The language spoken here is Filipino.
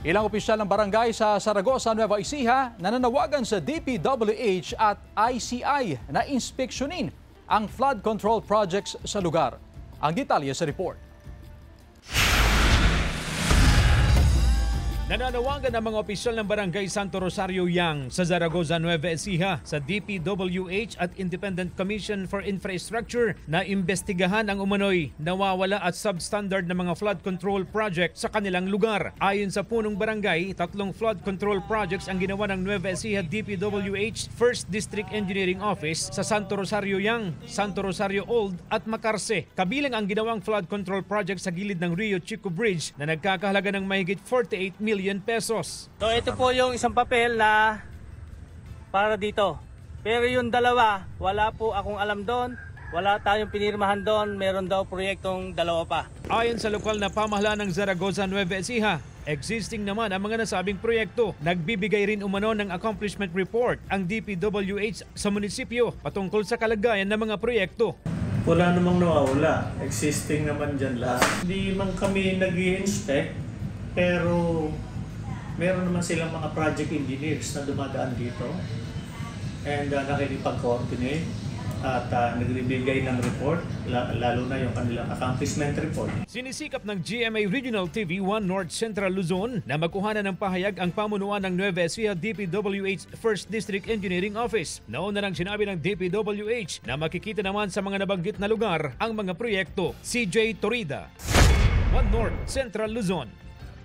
Ilang opisyal ng barangay sa Saragosa, Nueva Ecija nananawagan sa DPWH at ICI na inspeksyonin ang flood control projects sa lugar. Ang detalye sa report. Nananawagan ang mga opisyal ng Barangay Santo Rosario Yang sa Zaragoza, Nueva Ecija sa DPWH at Independent Commission for Infrastructure na imbestigahan ang umano'y nawawala at substandard na mga flood control project sa kanilang lugar. Ayon sa punong barangay, 3 flood control projects ang ginawa ng Nueva Ecija DPWH First District Engineering Office sa Santo Rosario Yang, Santo Rosario Old at Macarse. Kabilang ang ginawang flood control project sa gilid ng Rio Chico Bridge na nagkakahalaga ng mahigit 48 million pesos. So ito po yung isang papel na para dito. Pero yung dalawa, wala po akong alam doon. Wala tayong pinirmahan doon. Meron daw proyektong dalawa pa. Ayon sa lokal na pamahalaan ng Zaragoza, Nueva Ecija, existing naman ang mga nasabing proyekto. Nagbibigay rin umano ng accomplishment report ang DPWH sa munisipyo patungkol sa kalagayan ng mga proyekto. Wala namang nawawala. Existing naman dyan lahat. Hindi man kami nag-i-inspect, pero meron naman silang mga project engineers na dumadaan dito and nakikipag-coordinate at nagbibigay ng report, lalo na yung kanilang accomplishment report. Sinisikap ng GMA Regional TV 1 North Central Luzon na magkuhanan ng pahayag ang pamunuan ng Nueva Ecija DPWH First District Engineering Office. Nauna nang sinabi ng DPWH na makikita naman sa mga nabanggit na lugar ang mga proyekto. CJ Torida, 1 North Central Luzon.